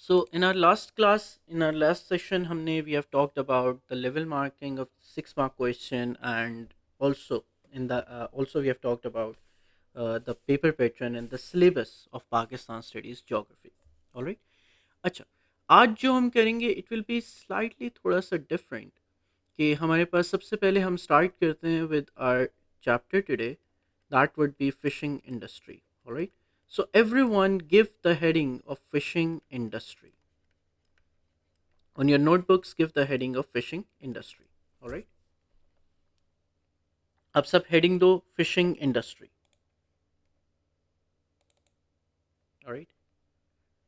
So in our last class, in our last session, हमने we have talked about the level marking of 6 mark question, and also in the also we have talked about the paper pattern and the syllabus of Pakistan Studies Geography. All right. अच्छा, आज जो हम करेंगे it will be slightly थोड़ा सा different. कि हमारे पास सबसे पहले हम स्टार्ट करते हैं with our chapter today. That would be fishing industry. All right. So everyone give the heading of fishing industry. On your notebooks, give the heading of fishing industry. All right. अब सब heading दो fishing industry. All right.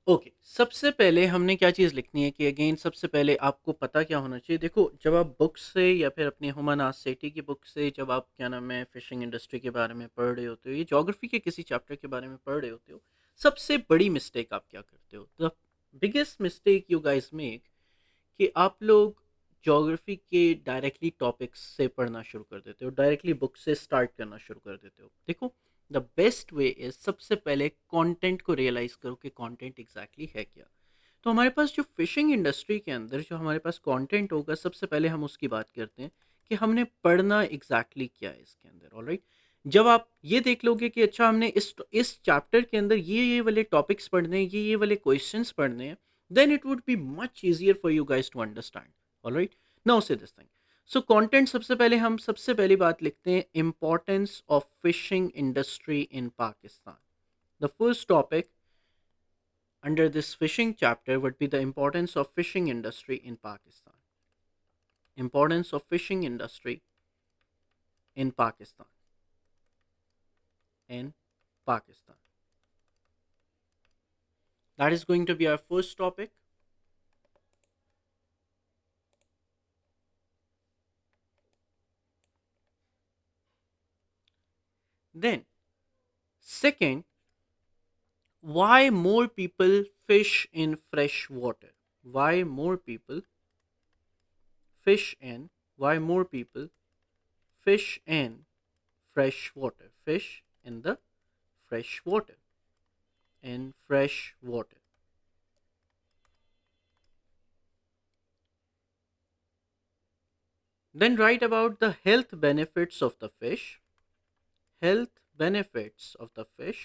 Okay, सबसे पहले हमने क्या चीज़ लिखनी है कि अगेन सबसे पहले आपको पता क्या होना चाहिए। देखो, जब आप बुक से या फिर अपने हुमायूं सेठी की बुक से जब आप क्या नाम है फिशिंग इंडस्ट्री के बारे में पढ़ रहे होते हो, ये ज्योग्राफी के किसी चैप्टर के बारे में पढ़ रहे होते हो, सबसे बड़ी मिस्टेक आप क्या करते हो? The biggest mistake you guys make कि आप लोग ज्योग्राफी के डायरेक्टली टॉपिक्स से पढ़ना शुरू कर देते हो, डायरेक्टली बुक से स्टार्ट करना शुरू कर देते हो। देखो, द बेस्ट वे इज सबसे पहले कंटेंट को रियलाइज करो कि कंटेंट एग्जैक्टली है क्या। तो हमारे पास जो फिशिंग इंडस्ट्री के अंदर जो हमारे पास कंटेंट होगा, सबसे पहले हम उसकी बात करते हैं कि हमने पढ़ना एग्जैक्टली क्या है इसके अंदर। ऑलराइट, जब आप ये देख लोगे कि अच्छा हमने इस चैप्टर के अंदर ये वाले टॉपिक्स पढ़ने हैं, ये वाले क्वेश्चंस पढ़ने हैं, then it would be much easier for you guys to understand. All right, now say this thing. So content, सबसे पहले हम सबसे पहली बात लिखते हैं importance of fishing industry in Pakistan. The first topic under this fishing chapter would be the importance of fishing industry in Pakistan. Importance of fishing industry in Pakistan. In Pakistan. That is going to be our first topic. Then, second, why more people fish in fresh water? Why more people fish in? Why more people fish in fresh water? Fish in the fresh water. In fresh water. Then write about the health benefits of the fish. Health benefits of the fish.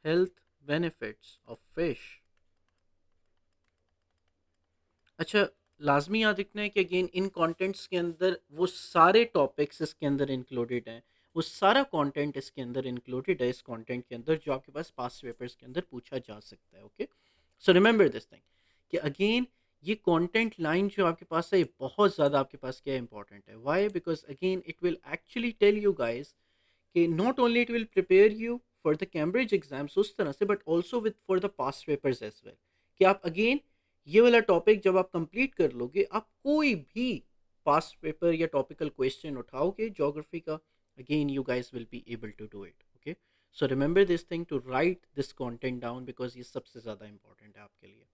Health benefits of fish. अच्छा, लाजमी याद रखना है कि again in contents के अंदर वो सारे टॉपिक्स इसके अंदर इंक्लूडेड हैं, वो सारा कंटेंट इसके अंदर इंक्लूडेड है इस कंटेंट के अंदर जो आपके पास पास पेपर्स के अंदर पूछा जा सकता है। Okay, so remember this thing कि अगेन ये कंटेंट लाइन जो आपके पास है ये बहुत ज़्यादा आपके पास क्या इंपॉर्टेंट है। Why? Because again it will actually tell you guys कि not only it will prepare you for the Cambridge exams उस तरह से, but also with for the past papers as well, कि आप अगेन ये वाला टॉपिक जब आप कंप्लीट कर लोगे, आप कोई भी पास्ट पेपर या टॉपिकल क्वेश्चन उठाओगे ज्योग्राफी का, again you guys will be able to do it. Okay, so remember this thing to write this content down because ये सबसे ज़्यादा इंपॉर्टेंट है आपके लिए।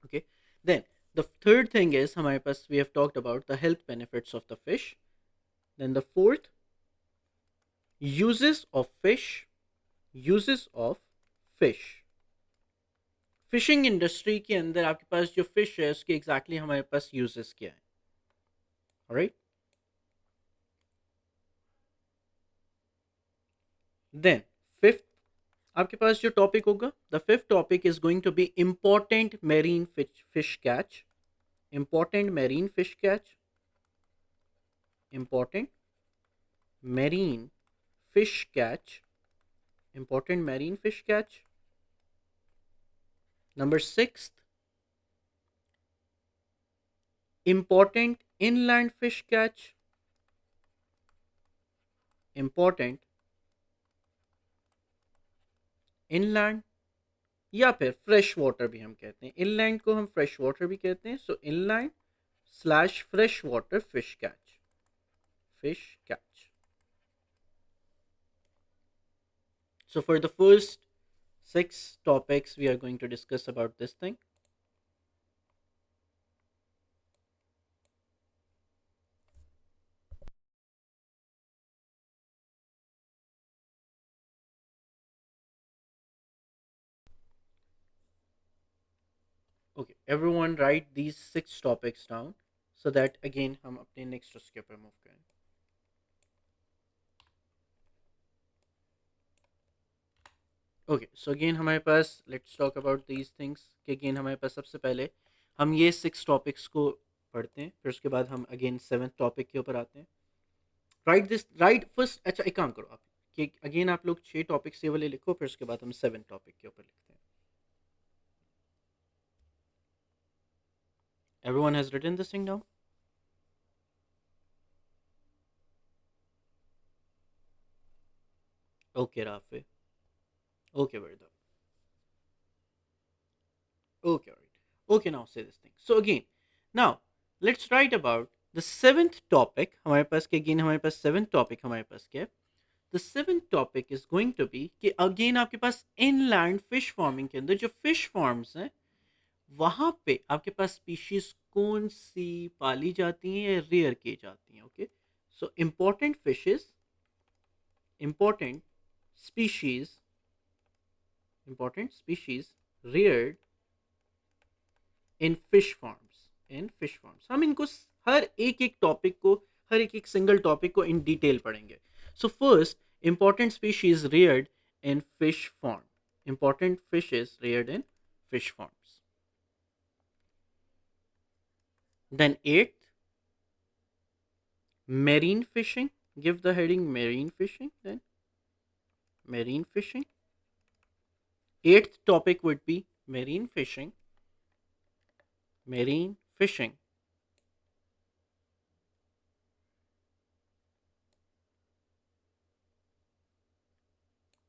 Okay, then the third thing is हमारे पास we have talked about the health benefits of the fish. Then the fourth, uses of fish. Uses of fish. Fishing industry के अंदर आपके पास जो फिश है उसके एग्जैक्टली हमारे पास यूजेस क्या है। राइट, देन फिफ्थ आपके पास जो टॉपिक होगा, the fifth topic is going to be important marine fish catch. Important marine fish catch. Important marine fish catch. Important marine fish catch. Number six, important inland fish catch. Important inland या फिर fresh water भी हम कहते हैं, inland को हम fresh water भी कहते हैं। So inland slash fresh water fish catch. Fish catch. So for the first 6 topics we are going to discuss about this thing. everyone write these 6 topics down so that again हम अपने next उसके ऊपर move करें. Okay so again हमारे पास let's talk about these things कि again हमारे पास सबसे पहले हम ये 6 टॉपिक्स को पढ़ते हैं, फिर उसके बाद हम अगेन 7th टॉपिक के ऊपर आते हैं. राइट फर्स्ट, अच्छा एक काम करो आप कि अगेन आप लोग 6 टॉपिक्स ये वाले लिखो, फिर उसके बाद हम 7th टॉपिक के ऊपर लिखते हैं. Everyone has written this thing down? Okay Rafay, okay Warda, okay, all right, okay, now say this thing. So again, now let's write about the 7th topic. हमारे पास के again हमारे पास 7th topic हमारे पास क्या है? The 7th topic is going to be कि again आपके पास inland fish farming के अंदर जो fish farms हैं वहाँ पे आपके पास species कौन सी पाली जाती हैं या rear की जाती हैं. Okay, so important species important species reared इन फिश फार्म्स हम इनको हर एक एक टॉपिक को, हर एक एक सिंगल टॉपिक को इन डिटेल पढ़ेंगे. So first, important species reared in fish farm. Important fishes reared in fish farms. Then eight, marine fishing. Give the heading marine fishing. Then marine fishing. Eighth topic would be marine fishing. Marine fishing.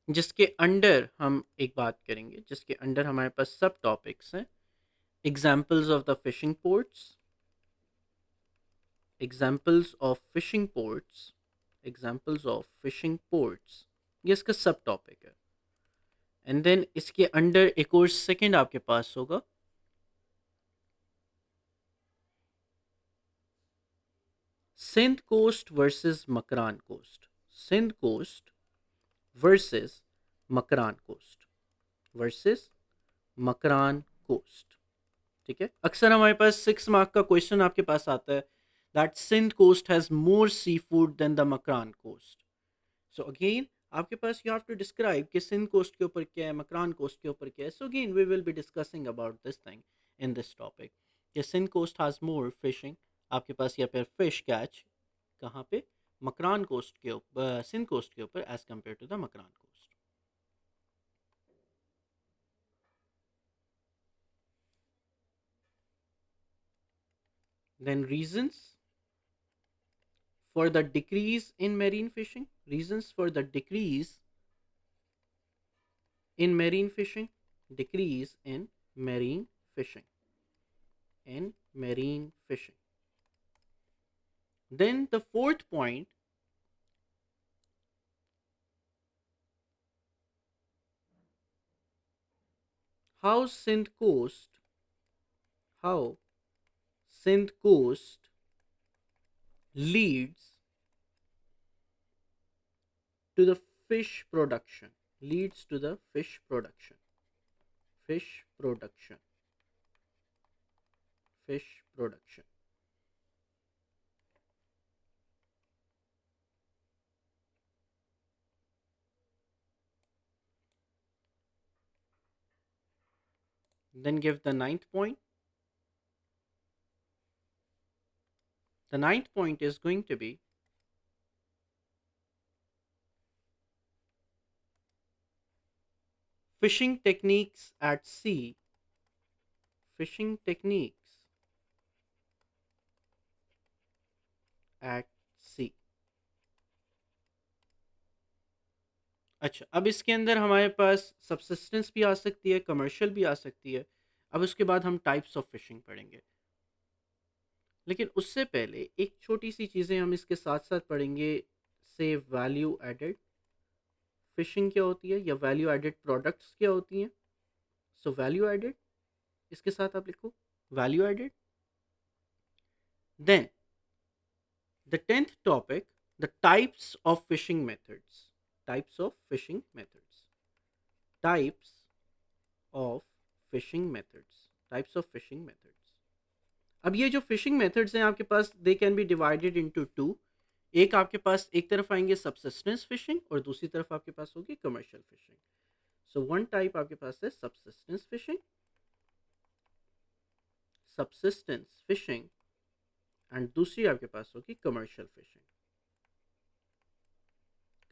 जिसके under हम एक बात करेंगे, जिसके under हमारे पास सब topics हैं. Examples of the fishing ports, examples of fishing ports, examples of fishing ports, ये इसका सब टॉपिक है. एंड देन इसके अंडर एक और सेकंड आपके पास होगा Sindh coast versus Makran coast. Sindh coast versus Makran coast, versus Makran coast. ठीक है, अक्सर हमारे पास 6 मार्क का क्वेश्चन आपके पास आता है that Sindh coast has more seafood than the Makran coast. So again आपके पास यू हैव टू डिस्क्राइब कि सिंध कोस्ट के ऊपर क्या है, मकरान कोस्ट के ऊपर क्या है. So again we will be discussing about this thing in this topic कि Sindh coast has more fishing आपके पास, या फिर फिश कैच कहाँ पे, मकरान कोस्ट के ऊपर, सिंध कोस्ट के ऊपर as compare to the Makran coast. Then reasons for the decrease in marine fishing. Reasons for the decrease in marine fishing. Decrease in marine fishing. In marine fishing. Then the fourth point, how Sindh coast leads to the fish production. Leads to the fish production. Fish production. Fish production. Then give the ninth point. The ninth point is going to be fishing techniques at sea. Fishing techniques at sea. अच्छा, अब इसके अंदर हमारे पास subsistence भी आ सकती है, commercial भी आ सकती है. अब उसके बाद हम टाइप्स ऑफ फिशिंग पढ़ेंगे, लेकिन उससे पहले एक छोटी सी चीज़ें हम इसके साथ साथ पढ़ेंगे. से वैल्यू एडेड फिशिंग क्या होती है, या वैल्यू एडेड प्रोडक्ट्स क्या होती हैं. सो वैल्यू एडेड, इसके साथ आप लिखो value added. Then the 10th टॉपिक, the types of fishing methods. Types of fishing methods. Types of fishing methods. Types of fishing methods. अब ये जो फिशिंग मेथड्स हैं आपके पास, they can be divided into two. एक आपके पास एक तरफ आएंगे सबसिस्टेंस फिशिंग और दूसरी तरफ आपके पास होगी commercial fishing. So one type आपके पास है subsistence fishing, subsistence fishing, and दूसरी आपके पास होगी commercial fishing,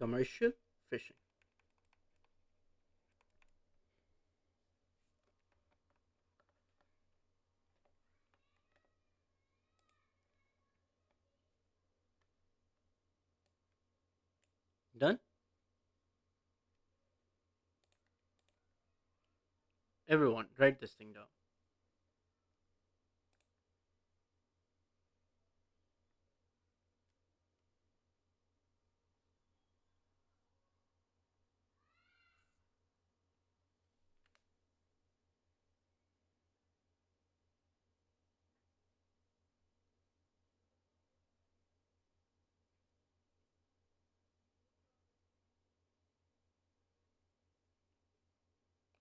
commercial fishing. Done. Everyone, write this thing down.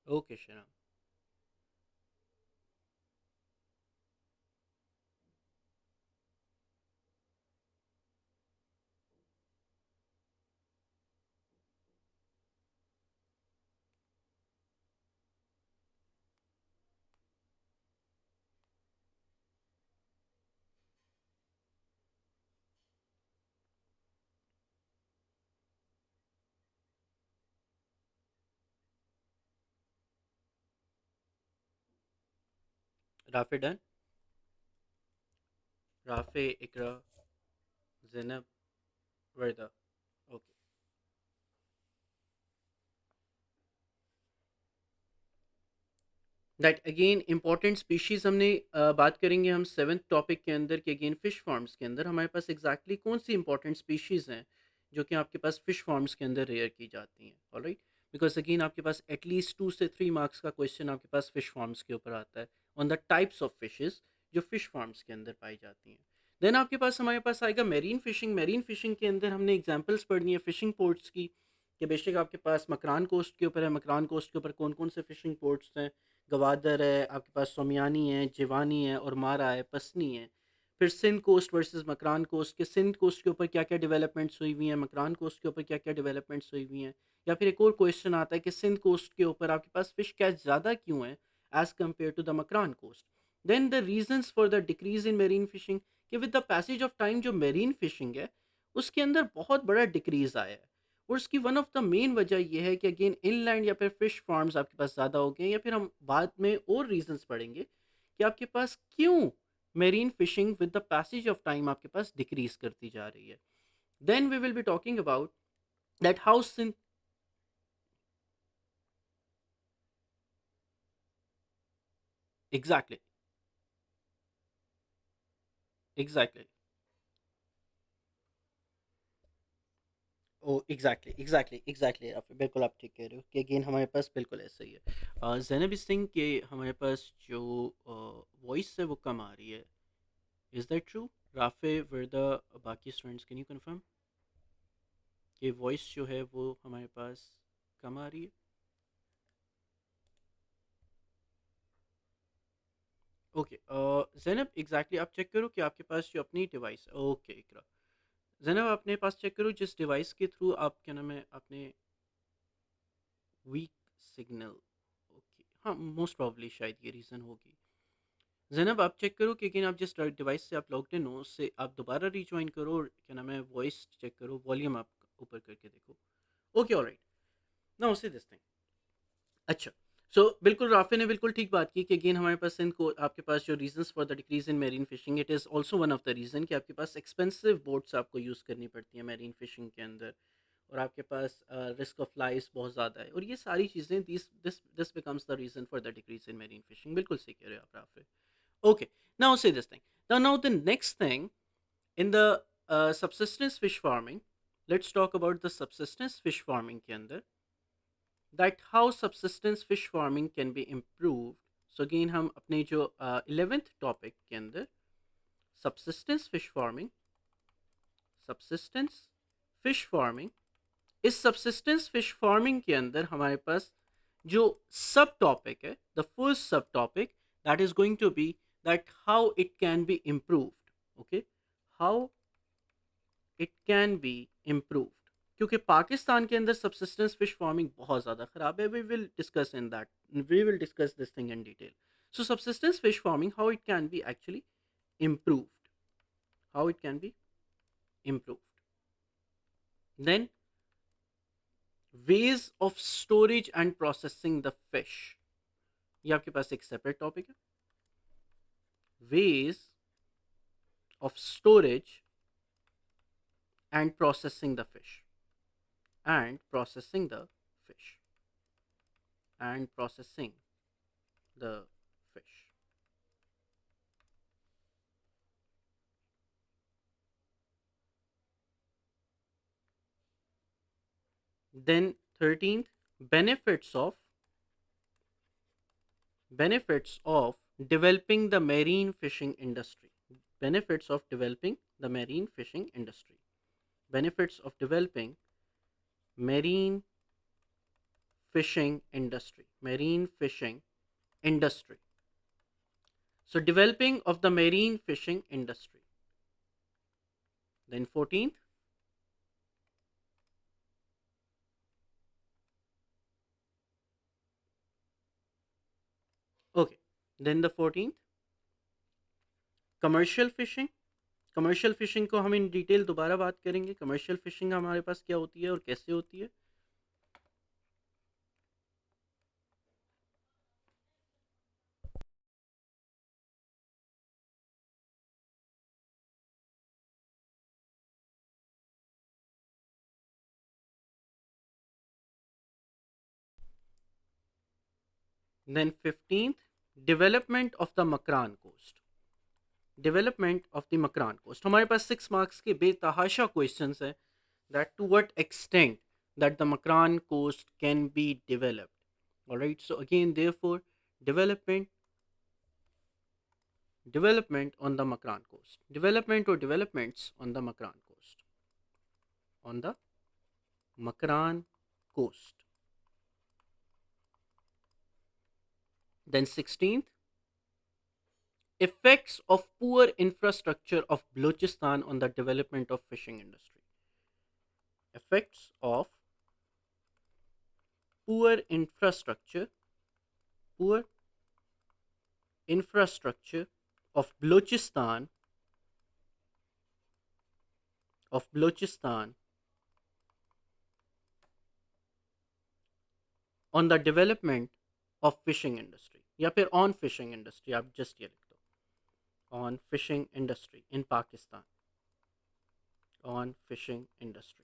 Okay, Shanam. Rafi done? Rafi, Ikra, Zainab, Verda. Okay. That again important species हमने बात करेंगे हम सेवन्थ टॉपिक के अंदर कि अगेन फिश फार्म्स के अंदर हमारे पास एग्जैक्टली कौन सी इंपॉर्टेंट स्पीशीज़ हैं जो कि आपके पास फिश फार्म्स के अंदर रेयर की जाती हैं। ऑलराइट, बिकॉज अगेन आपके पास एटलीस्ट 2 से 3 मार्क्स का क्वेश्चन आपके पास फिश फार्म्स के ऊपर आता है on the types of fishes जो फिश फार्म्स के अंदर पाई जाती हैं। देन आपके पास हमारे पास आएगा मेरीन फिशिंग। मेरीन फिशिंग के अंदर हमने एग्जाम्पल्स पढ़नी है फिशिंग पोर्ट्स की, कि बेशक आपके पास मकरान कोस्ट के ऊपर है, मकरान कोस्ट के ऊपर कौन कौन से फिशिंग पोर्ट्स हैं, गवादर है, आपके पास सोमियानी है, जिवानी है और मारा है, पसनी है। फिर Sindh coast versus Makran coast के सिंध कोस्ट के ऊपर क्या क्या डेवलपमेंट्स हुई हुई हैं, मकरान कोस्ट के ऊपर क्या क्या डेवलपमेंट्स हुई हुई हैं। या फिर एक और क्वेश्चन आता है कि सिंध कोस्ट के ऊपर आपके पास फिश कैच ज़्यादा क्यों है as compare to the Makran coast. Then the reasons for the decrease in marine fishing, कि with the passage of time जो मेरीन फिशिंग है उसके अंदर बहुत बड़ा डिक्रीज आया है। और उसकी वन ऑफ द मेन वजह यह है कि अगेन इनलैंड या फिर फिश फार्म्स आपके पास ज़्यादा हो गए, या फिर हम बाद में और रीजंस पढ़ेंगे कि आपके पास क्यों marine fishing with the passage of time आपके पास डिक्रीज करती जा रही है। Then we will be talking about that house in exactly exactly oh exactly exactly exactly आप बिल्कुल आप ठीक कह रहे हो कि अगेन हमारे पास बिल्कुल ऐसा ही है। जैनब सिंह के हमारे पास जो वॉइस है वो कम आ रही है। Is that true? राफे वर्दा बाकी स्टूडेंट्स कैन यू कंफर्म कि वॉइस जो है वो हमारे पास कम आ रही है? ओके जैनब एग्जैक्टली आप चेक करो कि आपके पास जो अपनी डिवाइस है। ओके इकरा, जैनब अपने पास चेक करो जिस डिवाइस के थ्रू आप क्या नाम है अपने वीक सिग्नल। ओके हाँ, मोस्ट प्रॉब्ली शायद ये रीज़न होगी। जैनब आप चेक करो कि अगेन आप जिस डिवाइस से आप लॉग्ड इन हो उससे आप दोबारा रिज्वाइन करो और क्या नाम है वॉइस चेक करो, वॉल्यूम आप ऊपर करके देखो। Okay alright, now see this thing. अच्छा, सो बिल्कुल राफे ने बिल्कुल ठीक बात की कि अगेन हमारे पास इनको आपके पास जो reasons for the decrease in marine fishing, it is also one of the reason कि आपके पास एक्सपेंसिव बोट्स आपको यूज़ करनी पड़ती हैं मेरीन फिशिंग के अंदर, और आपके पास रिस्क ऑफ लाइफ बहुत ज़्यादा है, और ये सारी चीज़ें this this this becomes the reason for the decrease in marine fishing. बिल्कुल सही कह रहे हो आप Rafe. Okay, now see this thing, now the next thing in the subsistence fish farming, let's talk about the subsistence fish farming के अंदर that how subsistence fish farming can be improved. So again हम अपने जो 11th topic के अंदर subsistence fish farming, subsistence fish farming, इस subsistence fish farming के अंदर हमारे पास जो सब टॉपिक है, द फर्स्ट सब topic that is going to be that how it can be improved. Okay, how it can be improved. क्योंकि पाकिस्तान के अंदर subsistence fish farming बहुत ज़्यादा ख़राब है. We will discuss this thing in detail. So subsistence fish farming, how it can be actually improved. How it can be improved. Then ways of storage and processing the fish. ये आपके पास एक separate topic है. Ways of storage and processing the fish. And processing the fish. And processing the fish. Then 13th, benefits of developing the marine fishing industry. Benefits of developing the marine fishing industry. Benefits of developing marine fishing industry. Marine fishing industry. So developing of the marine fishing industry. Then 14th, okay. Then the 14th, commercial fishing. Commercial fishing को हम in detail दोबारा बात करेंगे. Commercial fishing हमारे पास क्या होती है और कैसे होती है. Then 15th, development of the Makran coast. Development of the Makran coast. हमारे पास 6 मार्क्स के बेतहाशा क्वेश्चंस हैं. That to what extent that the Makran coast can be developed. All right. So again, therefore, development on the Makran coast. Development or developments on the Makran coast. On the Makran coast. Then 16th, effects of poor infrastructure of Balochistan on the development of fishing industry. Effects of poor infrastructure of Balochistan on the development of fishing industry. या फिर on fishing industry, आप just ये लिख दो. On fishing industry in Pakistan. On fishing industry.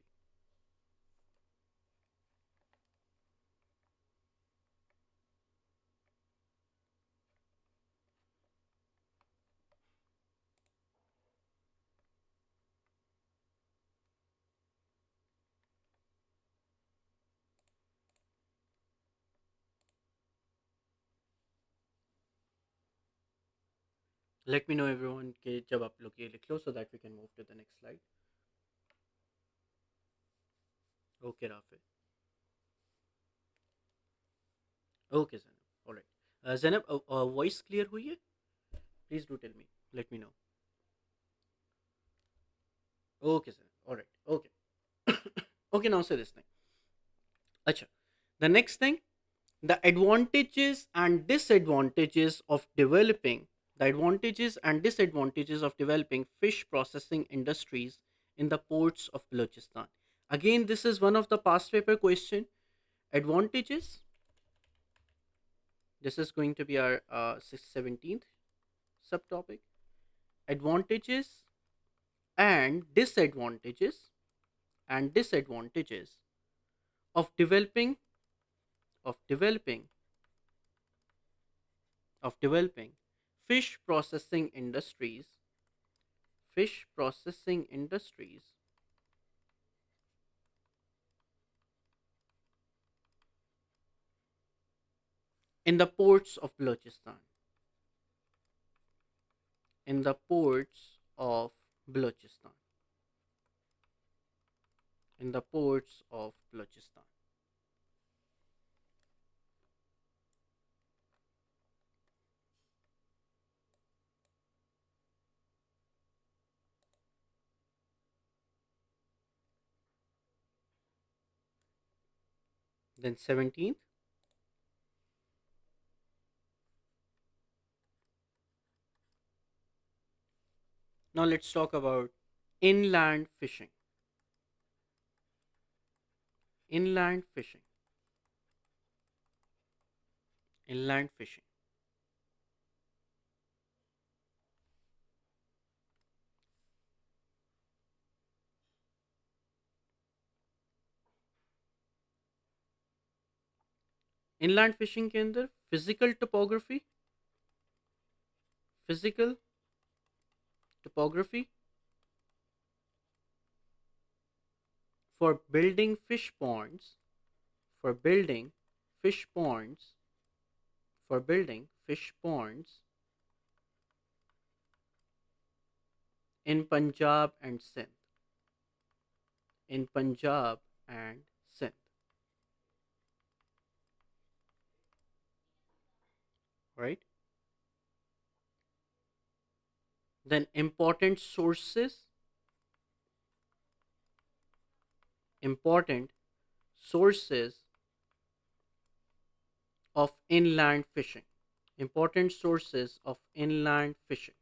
Let me know everyone कि जब आप लोग ये लिख लो, so that we can move to the next slide. Okay, Rafi. Okay, Zainab. All right. Zainab, voice clear हुई है? Please do tell me. Let me know. Okay, Zainab. All right. Okay. Okay, now say this thing. Acha. The next thing, the advantages and disadvantages of developing fish processing industries in the ports of Balochistan. Again, this is one of the past paper question. Advantages, this is going to be our 17th subtopic. Advantages and disadvantages of developing of developing fish processing industries in the ports of Balochistan. In the ports of Balochistan. In the ports of Balochistan. Then 17th, now let's talk about inland fishing. Inland fishing. Inland fishing. inland fishing के अंदर physical topography, physical topography for building fish ponds, for building fish ponds, for building fish ponds in Punjab and Sindh, in Punjab and Sindh, right? Then important sources of inland fishing, important sources of inland fishing,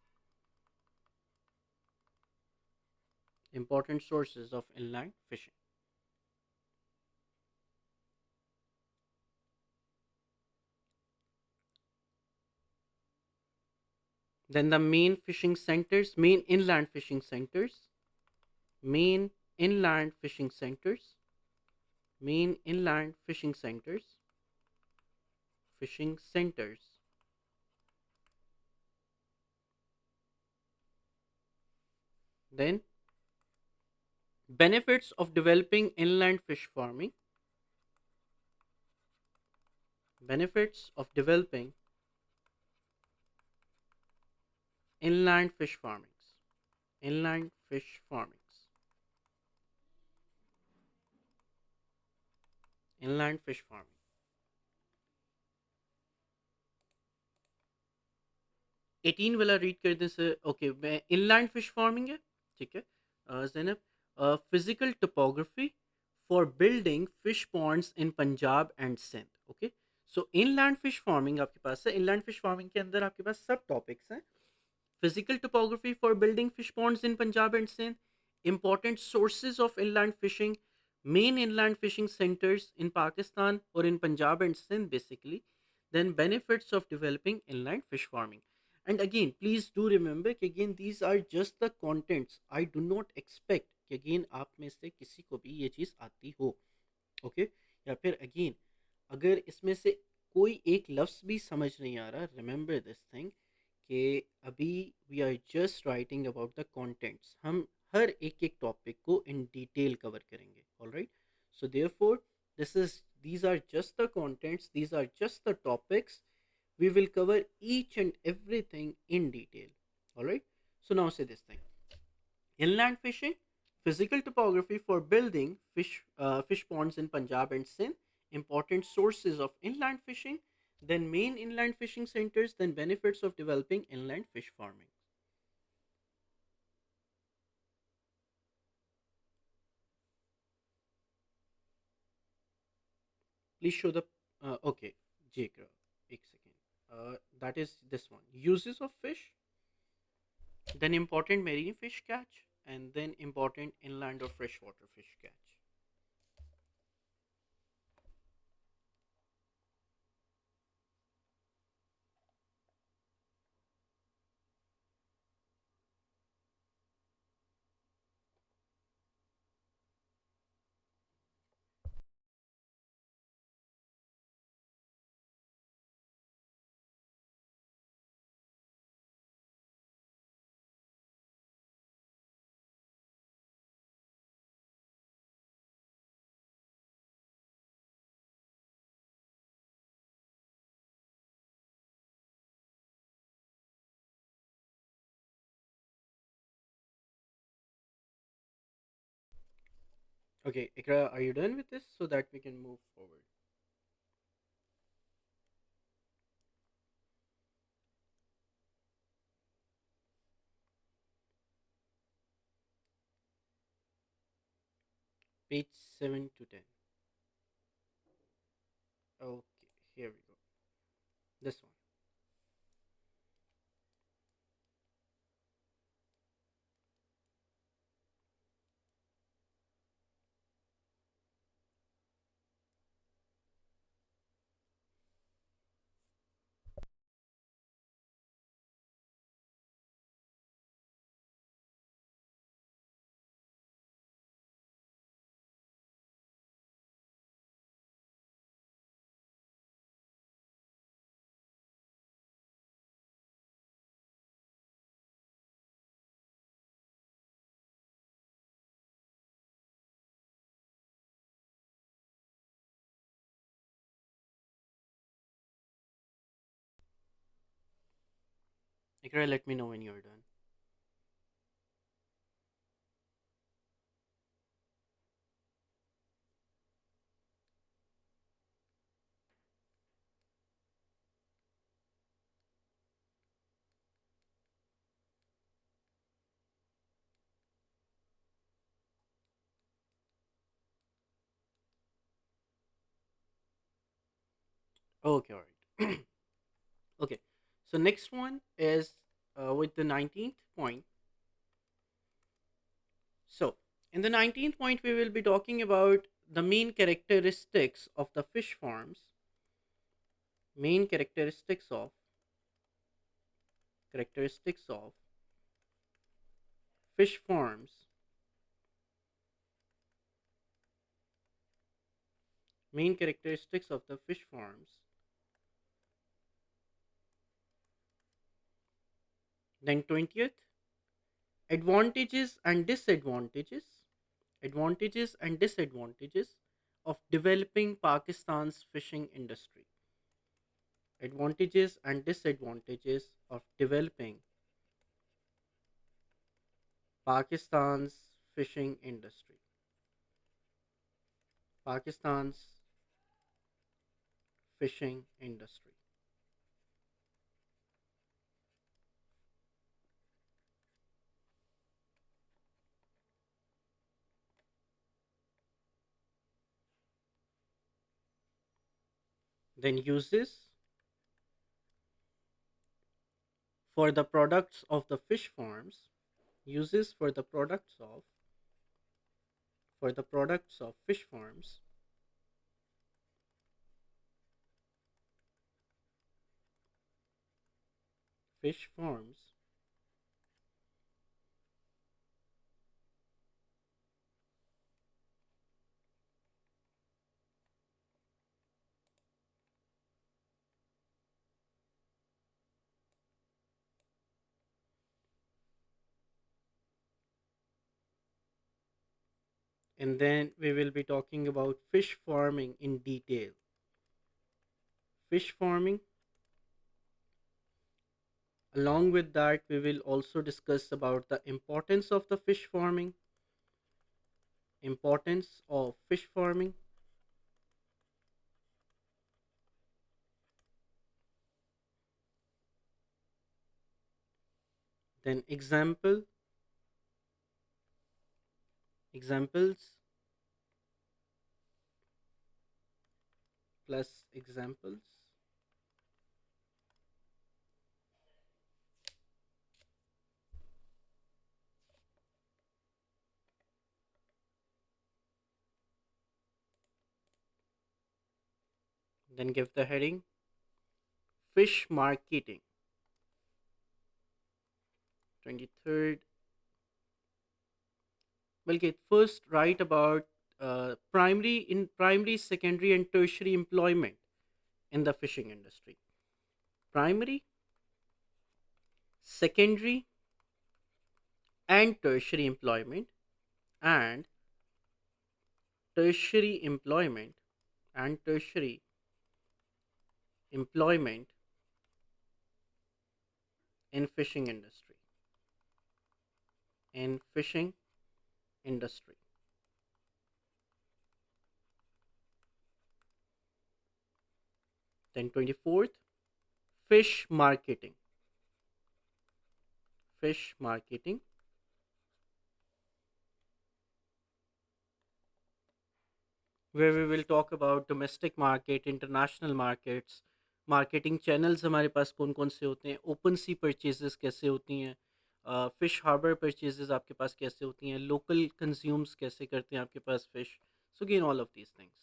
important sources of inland fishing. Then the main fishing centers, main inland fishing centers, main inland fishing centers, main inland fishing centers, fishing centers. Then benefits of developing inland fish farming, benefits of developing inland fish farmings, inland fish farmings, inland fish farming. 18 वाला read कर दें sir. Okay, मैं inland fish farming है. ठीक है Zainab, physical topography for building fish ponds in Punjab and Sindh. Okay, so inland fish farming आपके पास है. इनलैंड फिश फार्मिंग के अंदर आपके पास सब टॉपिक्स हैं. Physical topography for building fish ponds in Punjab and Sindh, important sources of inland fishing, main inland fishing centres in Pakistan और in Punjab and Sindh basically, then benefits of developing inland fish farming. And again, please do remember कि again these are just the contents. I do not expect कि again आप में से किसी को भी ये चीज़ आती हो. ओके, या फिर अगेन अगर इसमें से कोई एक लफ्ज़ भी समझ नहीं आ रहा, रिमेंबर दिस थिंग कि अभी we are just writing about the contents. हम हर एक एक टॉपिक को इन डिटेल कवर करेंगे. Alright, so therefore this is these are just the contents, these are just the topics. We will cover each and everything in detail. All right, so now say this thing: inland fishing, physical topography for building fish ponds in Punjab and Sindh, important sources of inland fishing, then main inland fishing centers, then benefits of developing inland fish farming. Please show the okay, Jake, एक second. That is this one: uses of fish, then important marine fish catch, and then important inland or freshwater fish catch. Okay, Ikra, are you done with this so that we can move forward? Page 7 to 10. Okay, here we go. This one. Ikra, let me know when you're done. Okay, all right. Okay, so next one is with the 19th point. So, in the 19th point, we will be talking about the main characteristics of the fish farms. Main characteristics of fish farms. Main characteristics of the fish farms. Then 20th, advantages and disadvantages. Advantages and disadvantages of developing Pakistan's fishing industry. Advantages and disadvantages of developing Pakistan's fishing industry. Pakistan's fishing industry. Then uses for the products of the fish farms. Uses for the products of fish farms. Fish farms. And then we will be talking about fish farming in detail. Fish farming. Along with that, we will also discuss about the importance of the fish farming. Importance of fish farming. Then examples plus examples. Then give the heading fish marketing. 23rd. Well, get first write about primary, secondary, and tertiary employment in the fishing industry. Primary, secondary, and tertiary employment, and tertiary employment, and tertiary employment in fishing industry. In fishing industry. Then 24th, fish marketing. Fish marketing. where we will talk about domestic market, international markets, marketing channels हमारे पास कौन कौन से होते हैं, open सी purchases कैसे होती हैं, fish harbour purchases आपके पास कैसे होती हैं, लोकल कंज्यूम्स कैसे करते हैं आपके पास fish, so gain all of these things.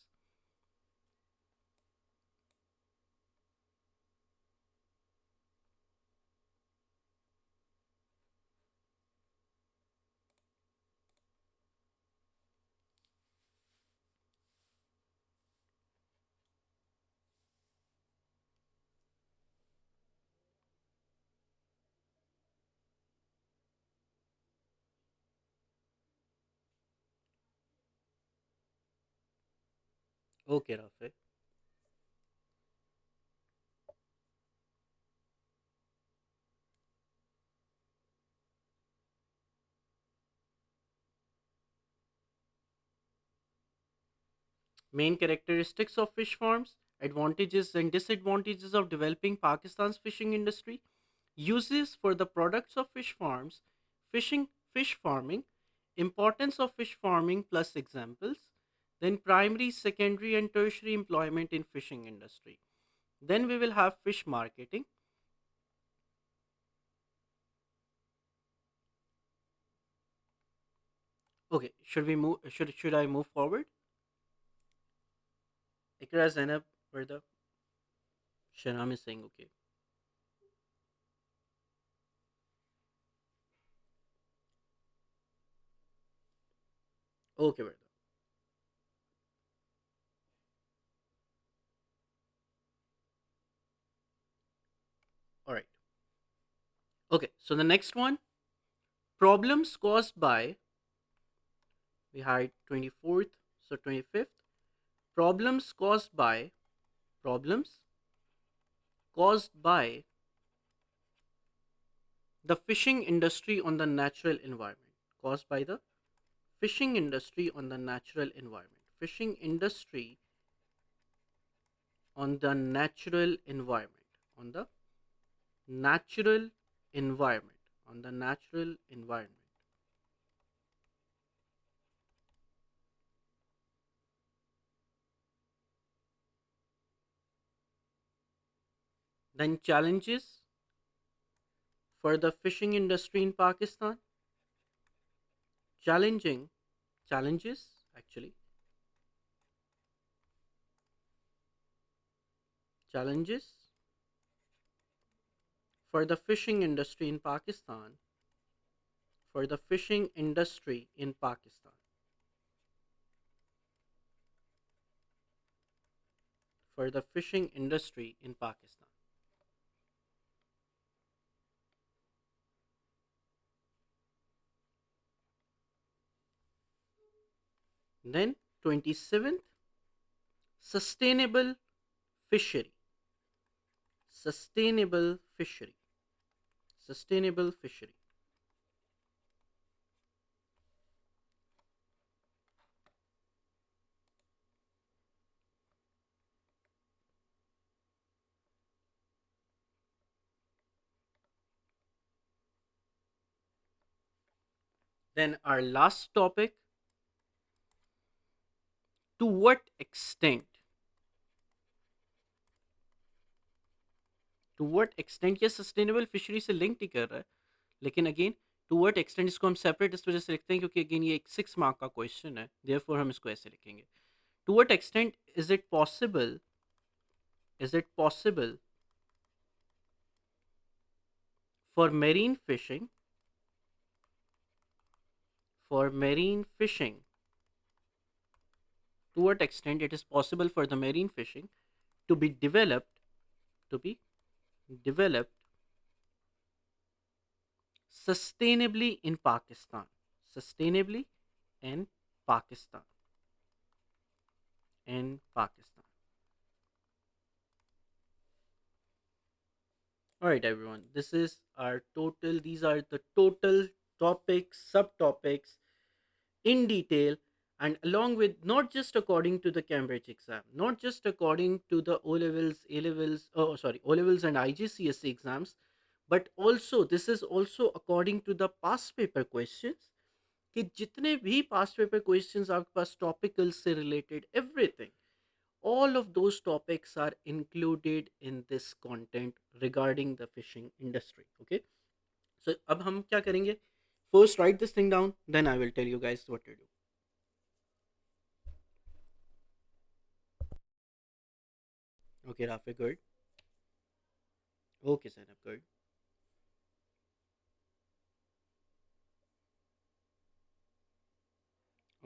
Okay Rafay. Main characteristics of fish farms, advantages and disadvantages of developing Pakistan's fishing industry, uses for the products of fish farms, fish farming, importance of fish farming plus examples, then primary, secondary and tertiary employment in fishing industry. Then we will have fish marketing. Okay, should we move should I move forward? Ikra Zainab, where the Shanam is saying okay. Okay, Verda. Alright. Okay, so the next one, problems caused by, we had 24th, so 25th, problems caused by, problems caused by the fishing industry on the natural environment, caused by the fishing industry on the natural environment, fishing industry on the natural environment, on the natural environment, on the natural environment. Then challenges for the fishing industry in Pakistan, challenging challenges actually, challenges for the fishing industry in Pakistan, for the fishing industry in Pakistan, for the fishing industry in Pakistan. Then 27th, sustainable fishery, sustainable fishery, sustainable fishery. Then our last topic, to what extent, to what extent ये sustainable fishery से link नहीं कर रहा है, लेकिन again to what extent इसको हम separate इस वजह से लिखते हैं क्योंकि अगेन ये एक 6 मार्क का क्वेश्चन है, देयरफॉर हम इसको ऐसे लिखेंगे. To what extent is it possible for marine fishing, for marine fishing, to what extent it is possible for the marine fishing to be developed, to be developed sustainably in Pakistan, sustainably in Pakistan, in Pakistan. All right, everyone. This is our total. These are the total topics, subtopics in detail, and along with not just according to the Cambridge exam, not just according to the O levels, A levels, oh sorry, O levels and IGCSE exams, but also this is also according to the past paper questions. कि जितने भी past paper questions आपके पास topical से related everything, all of those topics are included in this content regarding the fishing industry. Okay, so अब हम क्या करेंगे, first write this thing down, then I will tell you guys what to do. Okay, Rafi, good. Okay, Zainab, good.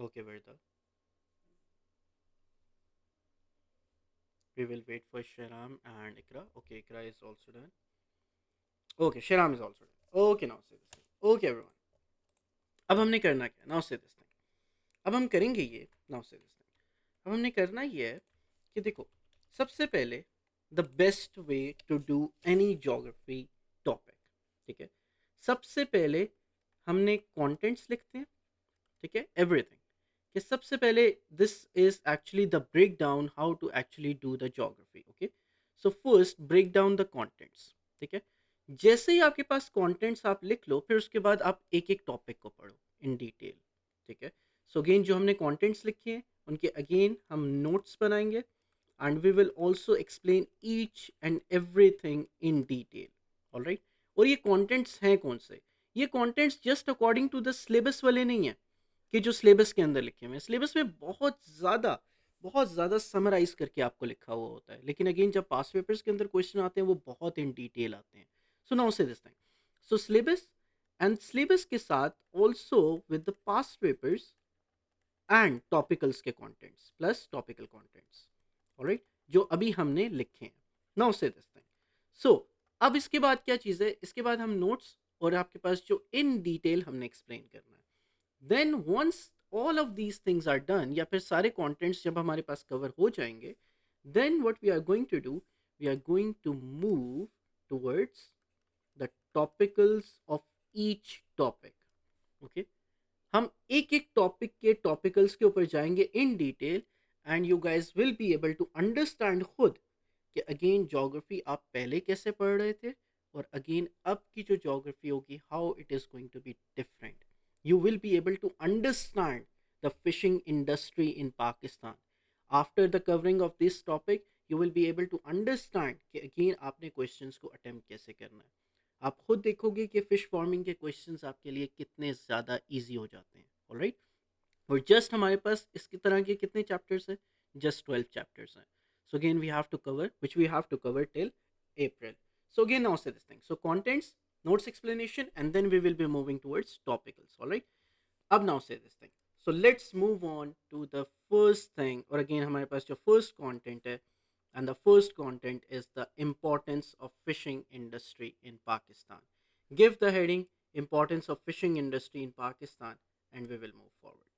Okay, Verda, we will wait for Shahram and Ikra. Okay, Ikra is also done. Okay, Shahram is also done. Okay, now say this thing. Okay, everyone, अब हमने करना क्या, now say this thing. अब हम करेंगे ये, now say this thing. अब हमने करना ये है कि देखो, सबसे पहले the best way to do any geography topic, ठीक है, सबसे पहले हमने कंटेंट्स लिखते हैं, ठीक है, एवरीथिंग, कि सबसे पहले this is actually the break down how to actually do the geography. Okay, so first break down the contents, ठीक है. जैसे ही आपके पास कंटेंट्स आप लिख लो, फिर उसके बाद आप एक एक टॉपिक को पढ़ो इन डिटेल, ठीक है. सो अगेन जो हमने कंटेंट्स लिखे हैं उनके अगेन हम नोट्स बनाएंगे, and we will also explain each and everything in detail. All right, और ये contents हैं कौन से, ये contents just according to the syllabus वाले नहीं है कि जो सिलेबस के अंदर लिखे हुए हैं. सिलेबस में बहुत ज़्यादा समराइज करके आपको लिखा हुआ होता है, लेकिन अगेन जब पास पेपर्स के अंदर क्वेश्चन आते हैं वो बहुत इन डिटेल आते हैं. So now see this thing, so syllabus and syllabus के साथ also with the past papers and topicals के contents plus topical contents, alright, जो अभी हमने लिखे हैं. नाउ से दिस थिंग, सो अब इसके बाद क्या चीज़ है, इसके बाद हम नोट्स और आपके पास जो इन डिटेल हमने एक्सप्लेन करना है. Then once all of these things are done, या फिर सारे कंटेंट्स जब हमारे पास कवर हो जाएंगे, then what we are going to do, we are going to move towards the topicals of each topic. Okay, हम एक एक टॉपिक के टॉपिकल्स के ऊपर जाएंगे in detail, and you guys will be able to understand खुद कि again geography आप पहले कैसे पढ़ रहे थे और अगेन अब की जो जोग्राफी होगी how it is going to be different. You will be able to understand the fishing industry in Pakistan. After the covering of this topic you will be able to understand कि again आपने questions को attempt कैसे करना है. आप खुद देखोगे कि फिश फार्मिंग के क्वेश्चंस आपके लिए कितने ज़्यादा इजी हो जाते हैं. ऑलराइट, और जस्ट हमारे पास इसकी तरह के कितने चैप्टर्स हैं, जस्ट 12 चैप्टर्स हैं. So again we have to cover which we have to cover till April. So again now say this thing. So contents, notes explanation, and then we will be moving towards topicals. All right. अब now say this thing. So let's move on to the first thing. और again हमारे पास जो first content है, and the first content is the importance of fishing industry in Pakistan. Give the heading importance of fishing industry in Pakistan, and we will move forward.